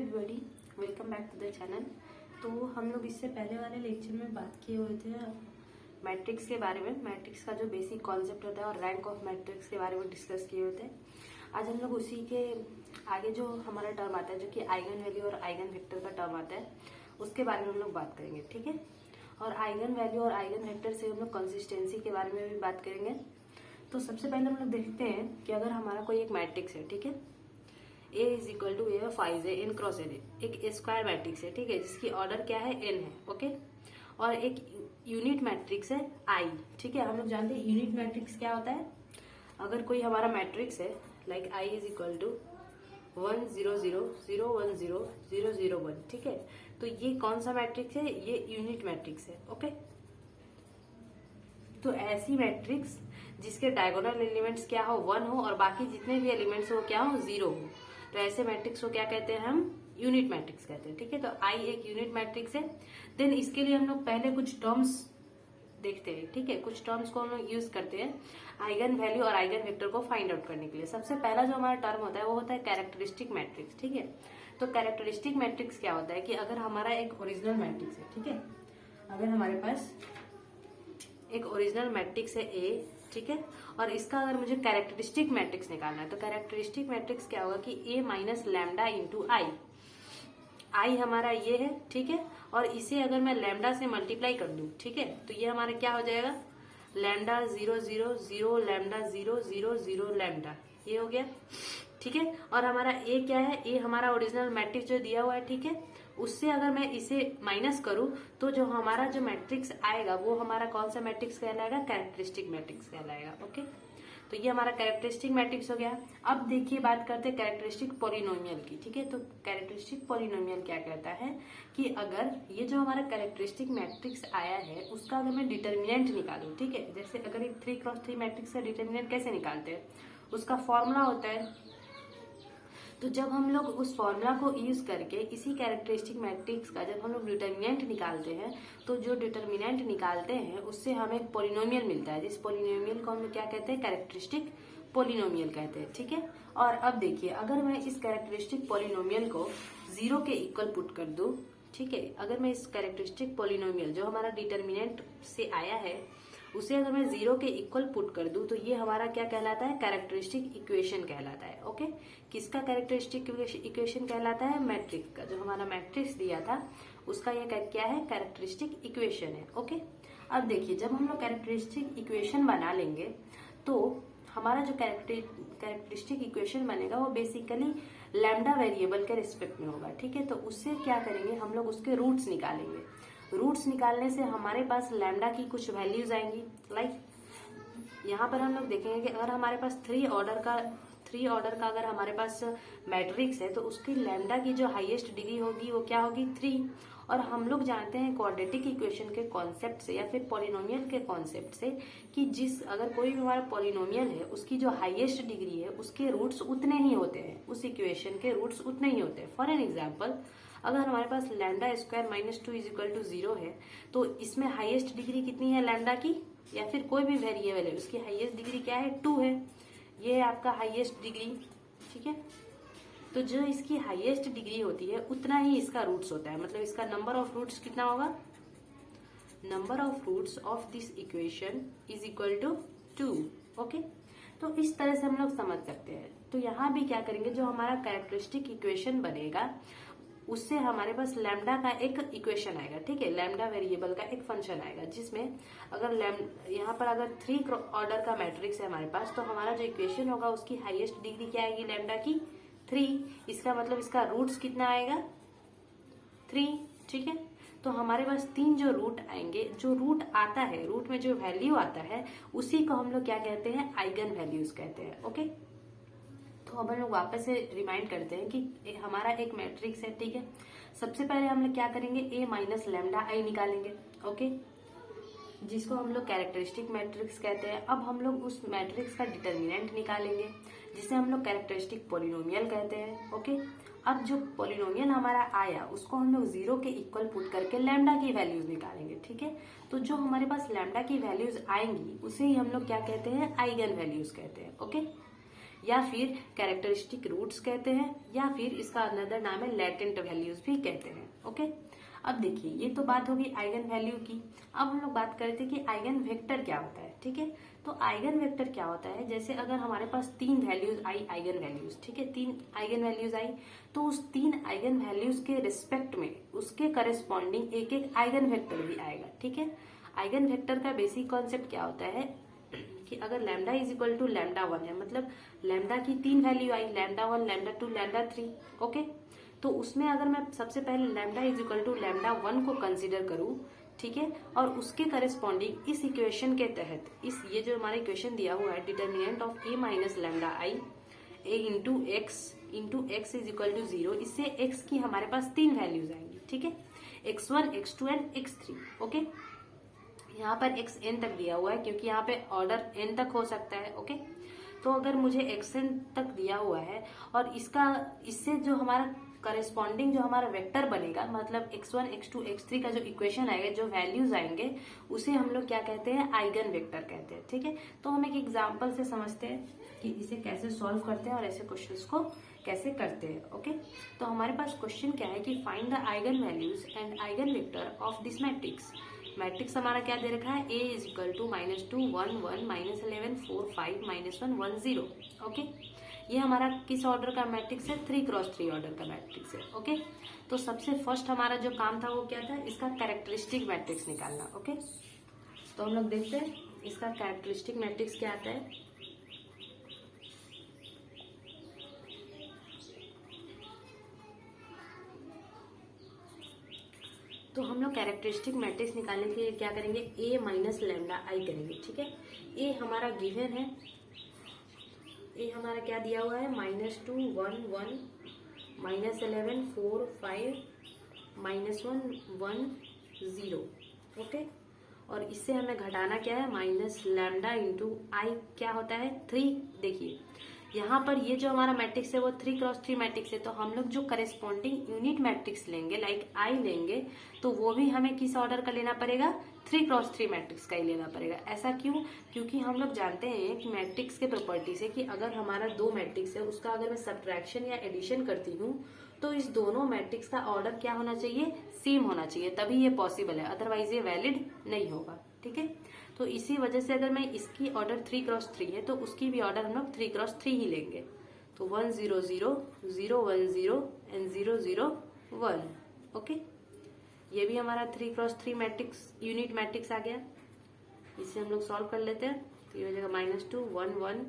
Everybody, welcome back to the channel. तो हम लोग इससे पहले वाले लेक्चर में बात किए हुए थे मैट्रिक्स के बारे में। मैट्रिक्स का जो बेसिक कॉन्सेप्ट होता है और रैंक ऑफ मैट्रिक्स के बारे में डिस्कस किए हुए थे। आज हम लोग उसी के आगे जो हमारा टर्म आता है, जो कि आइगन वैल्यू और आइगन वेक्टर का टर्म आता है, उसके बारे में हम लोग बात करेंगे। ठीक है। और आइगन वैल्यू और आइगन वेक्टर से हम लोग कंसिस्टेंसी के बारे में भी बात करेंगे। तो सबसे पहले हम लोग देखते हैं कि अगर हमारा कोई एक मैट्रिक्स है, ठीक है, A is equal to A of I N cross N, एक स्क्वायर मैट्रिक्स है, ठीक है, जिसकी ऑर्डर क्या है, n है। ओके। और एक यूनिट मैट्रिक्स है I, ठीक है। हम लोग जानते हैं यूनिट मैट्रिक्स क्या होता है। अगर कोई हमारा मैट्रिक्स है like I is equal to 1 0 0 0 1 0 0 0 1, ठीक है, तो ये कौन सा मैट्रिक्स है, ये यूनिट मैट्रिक्स है। ओके। तो ऐसी मैट्रिक्स जिसके डायगोनल एलिमेंट्स क्या हो, 1 हो, और बाकी जितने भी एलिमेंट्स हो क्या हो, 0 हो, तो ऐसे मैट्रिक्स को क्या कहते हैं, हम यूनिट मैट्रिक्स कहते हैं। ठीक है। तो आई एक यूनिट मैट्रिक्स है। देन इसके लिए हम लोग पहले कुछ टर्म्स देखते हैं। ठीक है। कुछ टर्म्स को हम लोग यूज करते हैं आइगन वैल्यू और आइगन वेक्टर को फाइंड आउट करने के लिए। सबसे पहला जो हमारा टर्म होता है वो होता है कैरेक्टरिस्टिक मैट्रिक्स। ठीक है। तो कैरेक्टरिस्टिक मैट्रिक्स क्या होता है कि अगर हमारा एक ओरिजिनल मैट्रिक्स है, ठीक है, अगर हमारे पास एक ओरिजिनल मैट्रिक्स है ए, ठीक है, और इसका अगर मुझे कैरेक्टरिस्टिक मैट्रिक्स निकालना है तो कैरेक्टरिस्टिक मैट्रिक्स क्या होगा कि ए माइनस लैम्डा इंटू आई। आई हमारा ये है, ठीक है, और इसे अगर मैं लैम्डा से मल्टीप्लाई कर दूं, ठीक है, तो ये हमारा क्या हो जाएगा, लैम्डा 0 0 0 लैम्डा 0 0 0 लैम्डा, ये हो गया। ठीक है। और हमारा ए क्या है, ए हमारा ओरिजिनल मैट्रिक्स जो दिया हुआ है, ठीक है, उससे अगर मैं इसे माइनस करूं तो जो हमारा जो मैट्रिक्स आएगा वो हमारा कौन सा मैट्रिक्स कहलाएगा, कैरेक्टरिस्टिक मैट्रिक्स कहलाएगा। ओके। तो ये हमारा कैरेक्टरिस्टिक मैट्रिक्स हो गया। अब देखिए बात करते हैं कैरेक्टरिस्टिक पॉलिनोमियल की। ठीक है। तो कैरेक्टरिस्टिक पॉलिनोमियल क्या कहता है कि अगर ये जो हमारा कैरेक्टरिस्टिक मैट्रिक्स आया है उसका अगर मैं डिटर्मिनेंट निकालूं, ठीक है, जैसे अगर एक 3x3 मैट्रिक्स का डिटर्मिनेंट कैसे निकालते हैं, उसका फॉर्मूला होता है। तो जब हम लोग उस फॉर्मूला को यूज करके इसी कैरेक्टरिस्टिक मैट्रिक्स का जब हम लोग डिटर्मिनेंट निकालते हैं तो जो डिटर्मिनेंट निकालते हैं उससे हमें एक पॉलिनोमियल मिलता है, जिस पॉलिनोमियल को हम लोग क्या कहते हैं, कैरेक्टरिस्टिक पॉलिनोमियल कहते हैं। ठीक है। और अब देखिए अगर मैं इस कैरेक्टरिस्टिक पॉलिनोमियल को 0 के इक्वल पुट कर दूं, ठीक है, अगर मैं इस कैरेक्टरिस्टिक पॉलिनोमियल जो हमारा डिटर्मिनेंट से आया है उसे अगर मैं 0 के इक्वल पुट कर दूं तो ये हमारा क्या कहलाता है, कैरेक्टरिस्टिक इक्वेशन कहलाता है। ओके। किसका कैरेक्टरिस्टिक इक्वेशन कहलाता है, मैट्रिक्स का, जो हमारा मैट्रिक्स दिया था उसका ये क्या है, कैरेक्टरिस्टिक इक्वेशन है। ओके। अब देखिए जब हम लोग कैरेक्टरिस्टिक इक्वेशन बना लेंगे तो हमारा जो कैरेक्टरिस्टिक इक्वेशन बनेगा वो बेसिकली लैम्डा वेरिएबल के रिस्पेक्ट में होगा। ठीक है। तो उससे क्या करेंगे, हम लोग उसके रूट्स निकालेंगे। रूट्स निकालने से हमारे पास लैम्डा की कुछ वैल्यूज आएंगी। लाइक यहाँ पर हम लोग देखेंगे कि अगर हमारे पास 3 ऑर्डर का अगर हमारे पास मैट्रिक्स है तो उसकी लैम्डा की जो हाईएस्ट डिग्री होगी वो क्या होगी, 3। और हम लोग जानते हैं क्वाड्रेटिक इक्वेशन के कॉन्सेप्ट से या फिर पॉलिनोमियल के कॉन्सेप्ट से कि अगर कोई भी हमारा पॉलिनोमियल है उसकी जो हाईएस्ट डिग्री है उसके रूट्स उतने ही होते हैं, उस इक्वेशन के रूट्स उतने ही होते हैं। फॉर एन एग्जाम्पल अगर हमारे पास lambda square minus 2 is equal to 0 है तो इसमें हाईएस्ट डिग्री कितनी है लैम्डा की, या फिर कोई भी वेरिएबल है उसकी हाईएस्ट डिग्री क्या है, 2 है। ये है आपका हाईएस्ट डिग्री। ठीक है। तो जो इसकी हाईएस्ट डिग्री होती है उतना ही इसका रूट्स होता है, मतलब इसका नंबर ऑफ रूट्स कितना होगा, number of roots of this equation is equal to 2। Okay. तो इस तरह से हम लोग समझ सकते हैं। तो यहाँ भी क्या करेंगे, जो हमारा कैरेक्टरिस्टिक इक्वेशन बनेगा उससे हमारे पास लैम्डा का एक इक्वेशन आएगा। ठीक है। लैम्डा वेरिएबल का एक फंक्शन आएगा जिसमें अगर यहाँ पर अगर 3 ऑर्डर का मैट्रिक्स है हमारे पास तो हमारा जो इक्वेशन होगा उसकी हाईएस्ट डिग्री क्या आएगी, लैम्डा की 3। इसका मतलब इसका रूट्स कितना आएगा, 3। ठीक है। तो हमारे पास 3 जो रूट आएंगे, जो रूट आता है, रूट में जो वैल्यू आता है उसी को हम लोग क्या कहते हैं, आइगन वैल्यूज कहते हैं। ओके। तो अब हम लोग वापस से रिमाइंड करते हैं कि हमारा एक मैट्रिक्स है। ठीक है। सबसे पहले हम लोग क्या करेंगे, ए माइनस लैम्डा आई निकालेंगे। ओके। जिसको हम लोग कैरेक्टरिस्टिक मैट्रिक्स कहते हैं। अब हम लोग उस मैट्रिक्स का डिटर्मिनेंट निकालेंगे जिसे हम लोग कैरेक्टरिस्टिक पॉलिनोमियल कहते हैं। ओके। अब जो पॉलिनोमियल हमारा आया उसको हम लोग 0 के इक्वल पुट करके लैम्डा की वैल्यूज निकालेंगे। ठीक है। तो जो हमारे पास लैम्डा की वैल्यूज आएंगी उसे ही हम लोग क्या कहते हैं, आइगन वैल्यूज कहते हैं। ओके। या फिर कैरेक्टरिस्टिक रूट्स कहते हैं, या फिर इसका अनदर नाम है लेटेंट वैल्यूज भी कहते हैं। ओके, अब देखिए ये तो बात होगी आइगन वैल्यू की। अब हम लोग बात करते हैं कि आइगन वेक्टर क्या होता है। ठीक है, तो आइगन वेक्टर क्या होता है, जैसे अगर हमारे पास 3 वैल्यूज आई आइगन वैल्यूज, ठीक है, 3 आइगन वैल्यूज आई, तो उस 3 आइगन वैल्यूज के रिस्पेक्ट में उसके करस्पॉन्डिंग एक एक आइगन वेक्टर भी आएगा। ठीक है, आइगन वेक्टर का बेसिक कॉन्सेप्ट क्या होता है कि अगर lambda is equal to lambda 1 है, मतलब लैम्डा की 3 वैल्यू आई, लैम्डा 1, लैम्डा 2, लैम्डा 3। ओके, तो उसमें अगर मैं सबसे पहले lambda is equal to lambda 1 को कंसीडर करूं, ठीक है, और उसके करस्पॉन्डिंग इस इक्वेशन के तहत, इस ये जो हमारा इक्वेशन दिया हुआ है, determinant of A minus lambda I A into X is equal to 0, इससे एक्स की हमारे पास 3 वैल्यूज आएंगी। ठीक है, x1, x2 and x3। Okay, यहाँ पर xn तक दिया हुआ है क्योंकि यहाँ पे ऑर्डर n तक हो सकता है। ओके, तो अगर मुझे xn तक दिया हुआ है और इससे जो हमारा करस्पॉन्डिंग जो हमारा वेक्टर बनेगा, मतलब x1, x2, x3 का जो इक्वेशन आएगा, जो वैल्यूज आएंगे, उसे हम लोग क्या कहते हैं, आइगन वेक्टर कहते हैं। ठीक है, तो हम एक एग्जांपल से समझते हैं कि इसे कैसे सॉल्व करते हैं और ऐसे क्वेश्चंस को कैसे करते हैं। ओके, तो हमारे पास क्वेश्चन क्या है कि find the eigen values and eigen vector of this matrix. Matrix हमारा क्या दे रखा है, a is equal to -2 1 1 -11 4 5 -1 1 0। Okay, ये हमारा किस ऑर्डर का मैट्रिक्स है, 3x3 ऑर्डर का मैट्रिक्स है। ओके, तो सबसे फर्स्ट हमारा जो काम था वो क्या था, इसका कैरेक्टरिस्टिक मैट्रिक्स निकालना। ओके, तो हम लोग देखते हैं इसका कैरेक्टरिस्टिक मैट्रिक्स क्या आता है। तो हम लोग कैरेक्टरिस्टिक मैट्रिक्स निकालने के लिए क्या करेंगे, a माइनस लैम्डा आई करेंगे। ठीक है, a हमारा गिवन है, a हमारा क्या दिया हुआ है, -2 1 1 -11 4 5 -1 1 0। ओके, और इससे हमें घटाना क्या है, माइनस लैम्डा इंटू आई क्या होता है, 3। देखिए यहाँ पर ये जो हमारा मैट्रिक्स है वो 3x3 मैट्रिक्स है, तो हम लोग जो करेस्पॉन्डिंग यूनिट मैट्रिक्स लेंगे, लाइक आई लेंगे, तो वो भी हमें किस ऑर्डर का लेना पड़ेगा, 3x3 मैट्रिक्स का ही लेना पड़ेगा। ऐसा क्यों, क्योंकि हम लोग जानते हैं कि मैट्रिक्स के प्रॉपर्टी से कि अगर हमारा 2 मैट्रिक्स है, उसका अगर मैं सब्ट्रैक्शन या एडिशन करती हूँ, तो इस दोनों मैट्रिक्स का ऑर्डर क्या होना चाहिए, सेम होना चाहिए, तभी ये पॉसिबल है, अदरवाइज ये वैलिड नहीं होगा। ठीक है, तो इसी वजह से अगर मैं इसकी ऑर्डर 3x3 है, तो उसकी भी ऑर्डर हम लोग 3x3 ही लेंगे। तो 1 0 0 0 1 0 एंड 0 0 1। ओके, ये भी हमारा 3x3 मैट्रिक्स यूनिट मैट्रिक्स आ गया। इसे हम लोग सॉल्व कर लेते हैं। तो ये हो जाएगा -2 1 1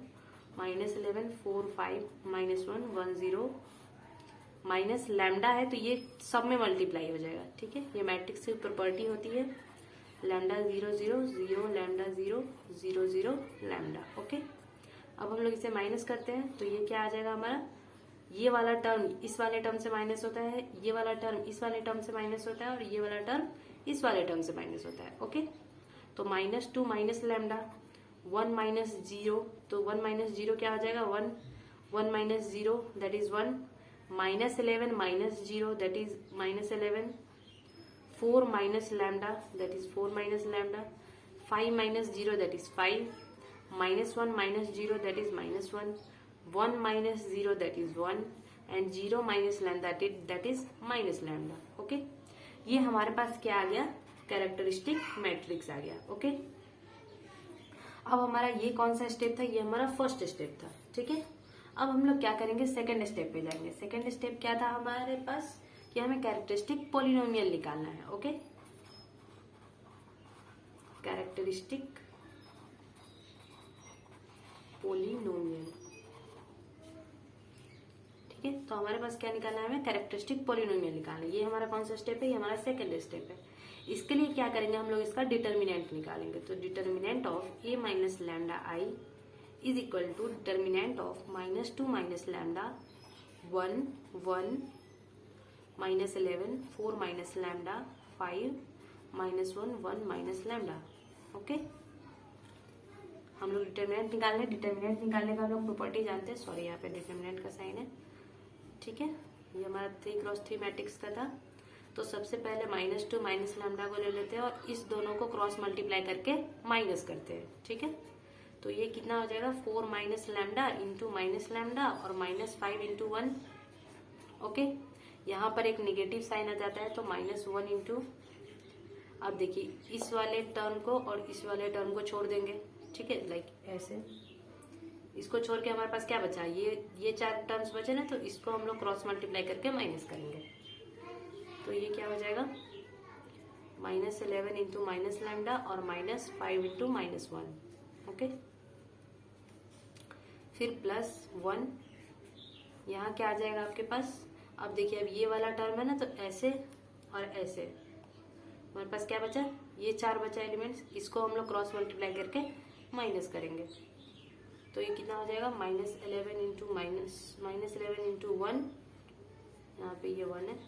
-11 4 5 -1 1 0 माइनस लैम्डा है, तो ये सब में मल्टीप्लाई हो जाएगा। ठीक है, ये मैट्रिक्स की प्रॉपर्टी होती है, लैम्डा 0 0 0 लैम्डा 0 0 0 लैम्डा। ओके, अब हम लोग इसे माइनस करते हैं, तो ये क्या आ जाएगा हमारा, ये वाला टर्म इस वाले टर्म से माइनस होता है, ये वाला टर्म इस वाले टर्म से माइनस होता है, और ये वाला टर्म इस वाले टर्म से माइनस होता है। ओके, तो -2 माइनस लैम्डा 1 माइनस 0, तो 1 माइनस 0 क्या हो जाएगा, 1 1 minus 0 that is 1 -11 minus 0 that is -11 4 minus lambda that is 4 minus lambda 5 minus 0 that is 5 -1 minus 0 that is -1 1 minus 0 that is 1 and 0 minus lambda that is minus lambda. Okay, ये हमारे पास क्या आ गया, characteristic matrix आ गया। Okay, अब हमारा ये कौन सा स्टेप था, ये हमारा फर्स्ट स्टेप था। ठीक है, अब हम लोग क्या करेंगे, सेकंड स्टेप पे जाएंगे। सेकंड स्टेप क्या था हमारे पास, कि हमें कैरेक्टरिस्टिक पॉलिनोमियल निकालना है। Okay, characteristic polynomial. ठीक है, तो हमारे पास क्या निकालना है, हमें कैरेक्टरिस्टिक पॉलिनोमियल निकालना है। ये हमारा कौन सा स्टेप है, ये हमारा सेकंड स्टेप है। इसके लिए क्या करेंगे, हम लोग इसका डिटर्मिनेंट निकालेंगे। तो determinant of a minus lambda I is equal to determinant of -2 minus lambda 1 1 -11 4 minus lambda 5 -1 1 minus lambda. Okay, हम लोग डिटर्मिनेंट निकालने, डिटर्मिनेंट निकालने का हम लोग प्रॉपर्टी जानते हैं। सॉरी, यहाँ पे डिटर्मिनेंट का साइन है। ठीक है, ये हमारा 3x3 मैट्रिक्स का था। तो सबसे पहले -2 माइनस लैम्डा को ले लेते हैं और इस दोनों को क्रॉस मल्टीप्लाई करके माइनस करते हैं। ठीक है, तो ये कितना हो जाएगा 4 minus lambda into minus lambda और -5 इंटू 1। ओके, यहाँ पर एक नेगेटिव साइन आ जाता है तो -1 इंटू, अब देखिए इस वाले टर्म को और इस वाले टर्म को छोड़ देंगे, ठीक है, लाइक ऐसे। इसको छोड़ के हमारे पास क्या बचा, ये 4 टर्म्स बचे ना, तो इसको हम लोग क्रॉस मल्टीप्लाई करके माइनस करेंगे। तो ये क्या हो जाएगा -11 इंटू माइनस लैम्डा और -5 इंटू -1। ओके, फिर +1, यहाँ क्या आ जाएगा आपके पास। अब देखिए, अब ये वाला टर्म है ना, तो ऐसे और ऐसे हमारे पास क्या बचा, ये 4 बचा एलिमेंट्स, इसको हम लोग क्रॉस मल्टीप्लाई करके माइनस करेंगे। तो ये कितना हो जाएगा -11 इंटू -11 इंटू 1, यहाँ पे ये 1 है,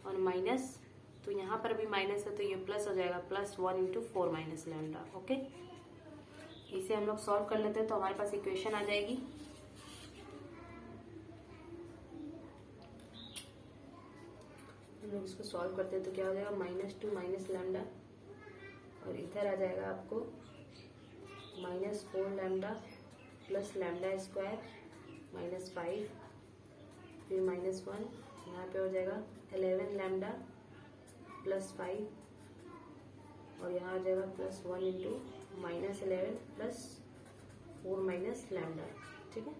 और माइनस, तो यहाँ पर भी माइनस है तो ये प्लस हो जाएगा, +1 इंटू 4 माइनस लैम्डा। ओके, इसे हम लोग सॉल्व कर लेते हैं तो हमारे पास इक्वेशन आ जाएगी। हम लोग इसको सॉल्व करते हैं तो क्या हो जाएगा -2 माइनस लैम्डा, और इधर आ जाएगा आपको -4 लैम्डा प्लस लैम्डा स्क्वायर -5, फिर -1, यहाँ पे हो जाएगा 11 लैम्डा +5, और यहाँ आ जाएगा +1 इंटू -11 प्लस 4 माइनस लैम्डा। ठीक है,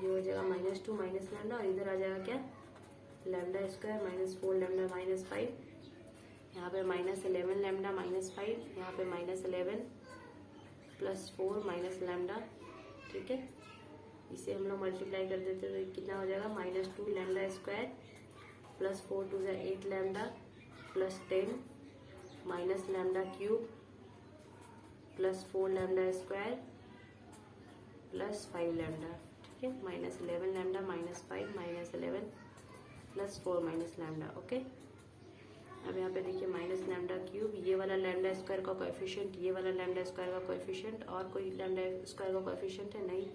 ये हो जाएगा -2 माइनस लैम्डा, और इधर आ जाएगा क्या लैम्डा स्क्वायर -4 लैम्डा -5, यहाँ पे -11 लैम्डा -5, यहाँ पे -11 प्लस 4 माइनस लैम्डा। ठीक है, इसे हम लोग मल्टीप्लाई कर देते हैं तो कितना हो जाएगा -2 lambda square plus 4 2 8 lambda plus 10 minus lambda cube plus 4 lambda square plus 5 lambda. ठीक है, -11 lambda -5 -11 plus 4 minus lambda. Okay, अब यहाँ पे देखिए माइनस लैम्डा क्यूब, ये वाला लैम्डा स्क्वायर का कोएफिशिएंट, ये वाला लैम्डा स्क्वायर का कोएफिशिएंट, और कोई लैम्डा स्क्वायर का कोएफिशिएंट है नहीं,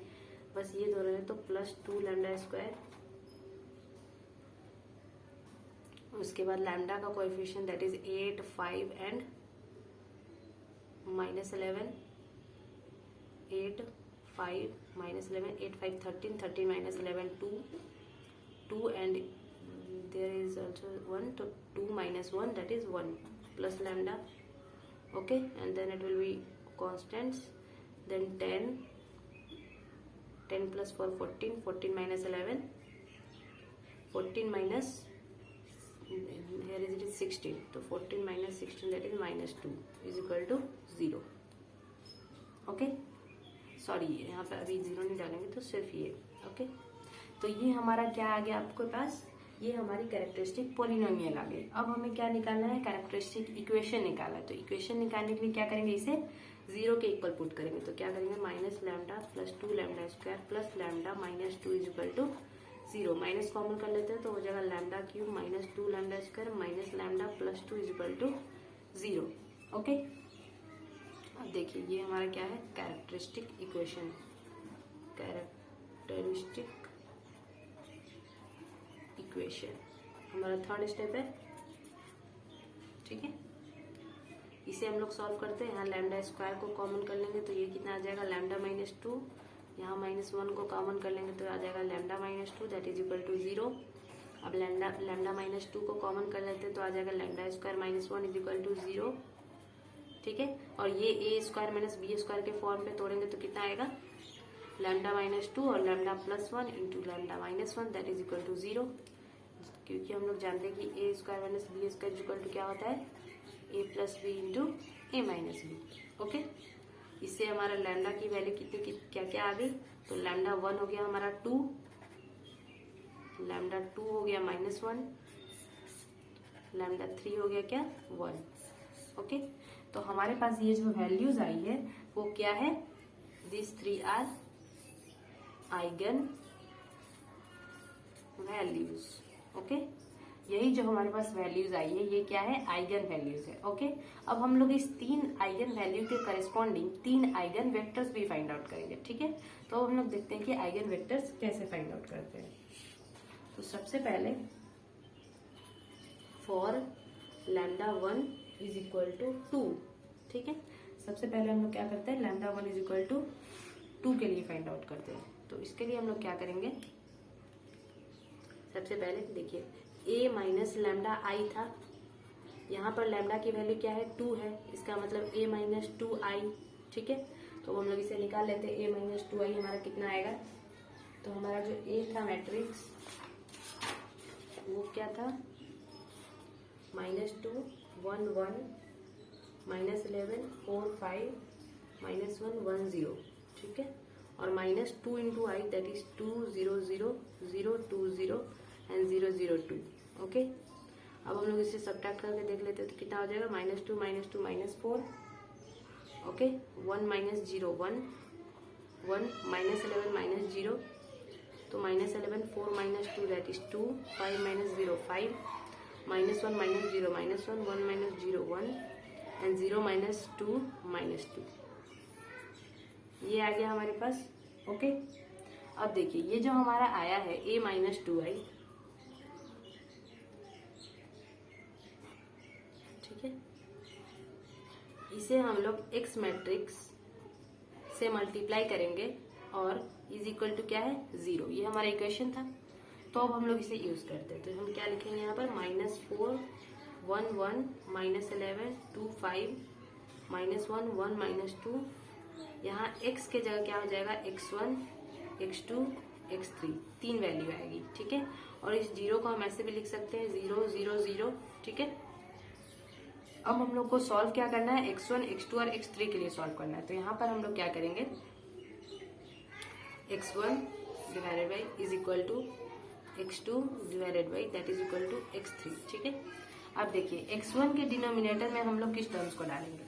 बस ये दोनों है, तो +2 लैम्डा स्क्वायर, उसके बाद लैम्डा का coefficient that is 8 5 and -11 8 5 -11 8 5 13 13 -11 2 and there is also 1, to 2 minus 1 that is 1 plus lambda. Okay, and then it will be constants, then 10 plus 4 14 14 minus 11 14 minus, here is it is 16, so 14 minus 16 that is -2 is equal to 0. Okay, sorry यहाँ पे अभी 0 नहीं डालेंगे तो सिर्फ ये। Okay, तो ये हमारा क्या आ गया आपके पास, ये हमारी कैरेक्टरिस्टिक पोलिनोमियल आ गई। अब हमें क्या निकालना है, कैरेक्टरिस्टिक इक्वेशन निकालना है। तो इक्वेशन निकालने के लिए क्या करेंगे, इसे 0 के इक्वल पुट करेंगे। तो क्या करेंगे -lambda plus 2 lambda square plus lambda -2 is equal to 0, minus common कर लेते हैं तो हो जाएगा lambda cube -2 lambda square minus lambda plus 2 is equal to 0। Okay, अब देखिए ये हमारा क्या है, कैरेक्टरिस्टिक इक्वेशन, कैरेक्टरिस्टिक इक्वेशन हमारा थर्ड स्टेप है। ठीक है, इसे हम लोग सॉल्व करते हैं। यहाँ लैम्डा स्क्वायर को कॉमन कर लेंगे तो ये कितना आ जाएगा लैम्डा -2, यहाँ -1 को कॉमन कर लेंगे तो आ जाएगा lambda -2 that is equal to 0। अब लैम्डा -2 को कॉमन कर लेते हैं तो आ जाएगा lambda square -1 is equal to 0। ठीक है, और ये a square minus B square के फॉर्म पे तोड़ेंगे तो कितना आएगा लैम्डा -2 और lambda +1 into lambda -1 that is equal to 0, क्योंकि हम लोग जानते हैं कि a square minus B square is equal to क्या होता है a plus B into a minus B. Okay, इससे हमारा लैम्डा की वैल्यू कितनी क्या क्या आ गई, तो लैम्डा 1 हो गया हमारा 2, लैम्डा 2 हो गया -1, लैम्डा 3 हो गया क्या 1। ओके, तो हमारे पास ये जो वैल्यूज आई है वो क्या है, this 3 are eigen values. Okay, यही जो हमारे पास वैल्यूज आई है ये क्या है, आइगन वैल्यूज है। ओके, अब हम लोग इस 3 आइगन वैल्यू के करस्पॉन्डिंग 3 आइगन वेक्टर्स भी फाइंड आउट करेंगे। ठीक है, तो हम लोग देखते हैं कि आइगन वेक्टर्स कैसे फाइंड आउट करते हैं। तो सबसे पहले for lambda 1 is equal to 2, ठीक है, सबसे पहले हम लोग क्या करते हैं, लैम्डा 1 इज इक्वल टू 2 के लिए फाइंड आउट करते हैं। तो इसके लिए हम लोग क्या करेंगे, सबसे पहले देखिए a माइनस लैम्डा आई था, यहाँ पर लैम्डा की वैल्यू क्या है 2 है, इसका मतलब a माइनस 2i, ठीक है। तो हम लोग इसे निकाल लेते हैं, a माइनस 2i हमारा कितना आएगा। तो हमारा जो a था मैट्रिक्स वो क्या था, -2 1 1 -11 4 5 -1 1 0, ठीक है। और -2 into I that is 2 0 0 0 2 0 and 0 0 2, okay. अब हम लोग इसे सब्ट्रैक्ट करके देख लेते हैं तो कितना हो जाएगा, -2 -4, ओके, 1 -0 1 1 -11 -0, तो -11 4 -2 दैट इज 2 5 -0 5 -1 -0 -1 1 -0 1 एंड 0 -2 -2, ये आ गया हमारे पास, ओके। अब देखिए ये जो हमारा आया है a माइनस 2i, ठीक है, इसे हम लोग x मैट्रिक्स से मल्टीप्लाई करेंगे और इज इक्वल टू क्या है 0, ये हमारा इक्वेशन था। तो अब हम लोग इसे यूज करते हैं, तो हम क्या लिखेंगे यहाँ पर, -4 1 1 -11 2 5 -1 1 -2, यहाँ x के जगह क्या हो जाएगा, x1 x2 x3, 3 वैल्यू आएगी, ठीक है। और इस 0 को हम ऐसे भी लिख सकते हैं 0 0 0, ठीक है। अब हम लोग को सॉल्व क्या करना है, x1 x2 और x3 के लिए सॉल्व करना है। तो यहाँ पर हम लोग क्या करेंगे, x1 divided by is equal to x2 divided by that is equal to x3, ठीक है। अब देखिए x1 के डिनोमिनेटर में हम लोग किस टर्म्स को डालेंगे,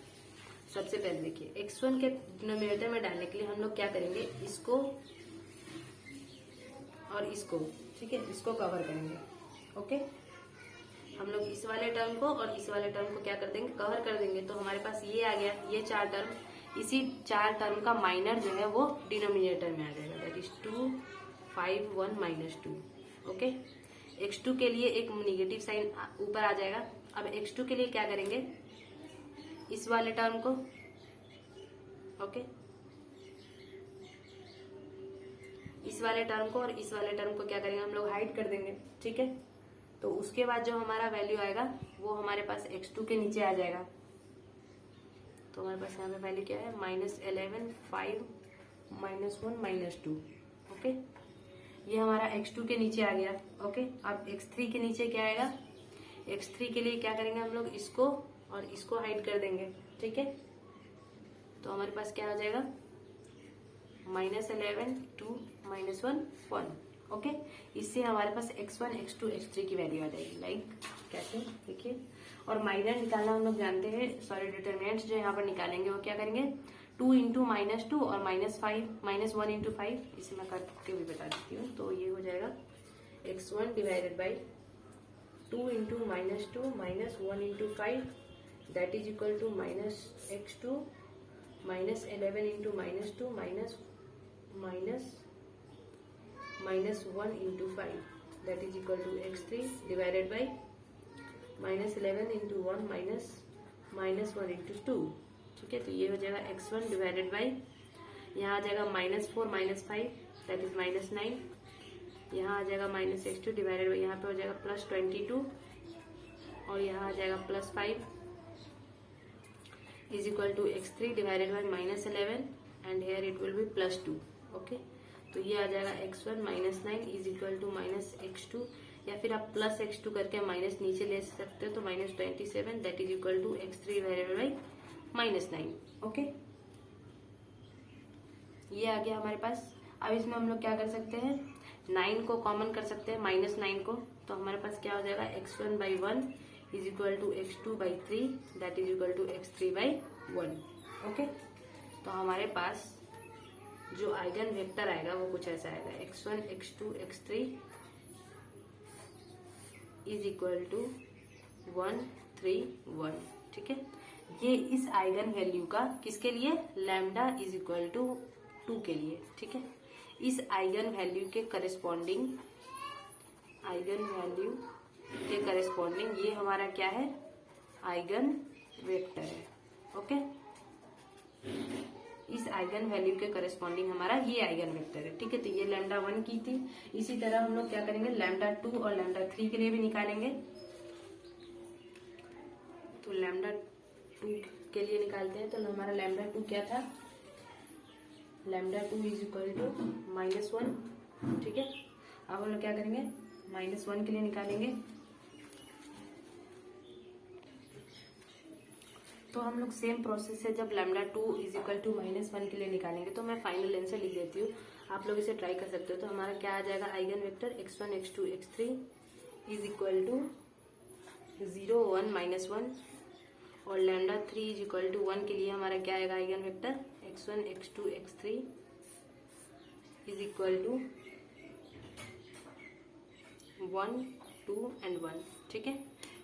सबसे पहले देखिए x1 के डिनोमिनेटर में डालने के लिए हम लोग क्या करेंगे, इसको और इसको, ठीक है, इसको कवर करेंगे, ओके। हम लोग इस वाले टर्म को और इस वाले टर्म को क्या कर देंगे, कवर कर देंगे। तो हमारे पास ये आ गया, ये 4 टर्म, इसी 4 टर्म का माइनर जो है वो डिनोमिनेटर में आ जाएगा, दैट इज 2 5 1 -2, ओके। x2 के लिए एक निगेटिव साइन ऊपर आ जाएगा। अब x2 के लिए क्या करेंगे, इस वाले टर्म को, ओके, इस वाले टर्म को और इस वाले टर्म को क्या करेंगे, हम लोग हाइड कर देंगे, ठीक है। तो उसके बाद जो हमारा वैल्यू आएगा वो हमारे पास x2 के नीचे आ जाएगा। तो हमारे पास यहाँ पे वैल्यू क्या है, -11 5 -1 -2, ओके। ये हमारा x2 के नीचे आ गया, ओके। अब x3 के नीचे क्या आएगा, x3 के लिए क्या करेंगे, हम लोग इसको और इसको हाइड कर देंगे, ठीक है। तो हमारे पास क्या हो जाएगा, -11 2 -1 1, ओके। इससे हमारे पास x1 x2 x3 की वैल्यू आ जाएगी, लाइक कैसे देखिए। और माइनर निकालना हम लोग जानते हैं, सॉरी डिटरमिनेंट्स जो यहाँ पर निकालेंगे वो क्या करेंगे, 2 इंटू -2 और -1 इंटू 5, इसे मैं करके भी बता देती हूँ। तो ये हो जाएगा x1 divided by 2 into -2 -1 into 5 that is equal to -x2 -11 into -2 -1 into 5 that is equal to x3 divided by -11 into 1 -1 into 2, ठीक है। तो ये हो जाएगा x1 डिवाइडेड बाई, यहाँ आ जाएगा -4 -5 दैट इज -9, यहाँ आ जाएगा -x2 डिवाइडेड बाई, यहाँ पे हो जाएगा +22 और यहाँ आ जाएगा +5 is equal to x3 divided by -11 and here it will be +2, okay. तो ये आ जाएगा x1 -9 is equal to -x2, या फिर आप +x2 करके माइनस नीचे ले सकते हो, तो -27 that is equal to x3 divided by -9, okay. ये आ गया हमारे पास। अब इसमें हम लोग क्या कर सकते हैं, 9 को कॉमन कर सकते हैं, -9 को। तो हमारे पास क्या हो जाएगा, x1/1 is equal to x2/3 that is equal to x3/1, okay. तो हमारे पास जो आइगन वेक्टर आएगा वो कुछ ऐसा आएगा, x1 x2 x3 is equal to 1 3 1, ठीक है। ये इस आइगन वैल्यू का किसके लिए, लैम्डा इज इक्वल टू 2 के लिए, ठीक है। इस आइगन वैल्यू के करस्पॉन्डिंग ये हमारा क्या है, आइगन वेक्टर है, ओके। इस आइगन वैल्यू के करस्पॉन्डिंग हमारा ये आइगन वेक्टर है। ठीक है, तो ये λ1 की थी। इसी तरह हम लोग क्या करेंगे, λ2 और λ3 के लिए भी निकालेंगे। तो λ2 के लिए निकालते हैं, तो हमारा λ2 क्या था, λ2 इज इक्वल टू -1। ठीक है, अब हम लोग क्या करेंगे, -1 के लिए निकालेंगे। तो हम लोग सेम प्रोसेस है, जब λ2 इज इक्वल टू -1 के लिए निकालेंगे। तो मैं फाइनल आंसर लिख देती हूँ, आप लोग इसे ट्राई कर सकते हो। तो हमारा क्या आ जाएगा, eigen vector x1 x2 x3 is equal to 0 1 -1 और λ3 इज इक्वल टू 1 के लिए हमारा क्या आएगा, eigen vector x1 x2 x3 is equal to 1 2 and 1। ठीक है,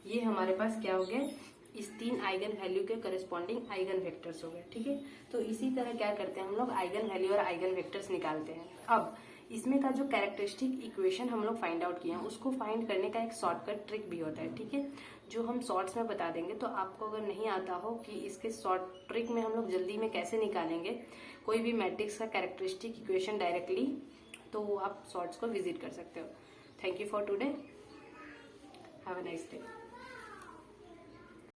ये हमारे पास क्या हो गया, इस 3 आइगन वैल्यू के करस्पॉन्डिंग आइगन वेक्टर्स हो गए। ठीक है, तो इसी तरह क्या करते हैं हम लोग, आइगन वैल्यू और आइगन वेक्टर्स निकालते हैं। अब इसमें का जो कैरेक्टरिस्टिक इक्वेशन हम लोग फाइंड आउट किए हैं, उसको फाइंड करने का एक शॉर्टकट ट्रिक भी होता है। ठीक है, जो हम शॉर्ट्स में बता देंगे। तो आपको अगर नहीं आता हो कि इसके शॉर्ट ट्रिक में हम लोग जल्दी में कैसे निकालेंगे कोई भी मैट्रिक्स का कैरेक्टरिस्टिक इक्वेशन डायरेक्टली, तो आप शॉर्ट्स को विजिट कर सकते हो। Thank you for today, have a nice day.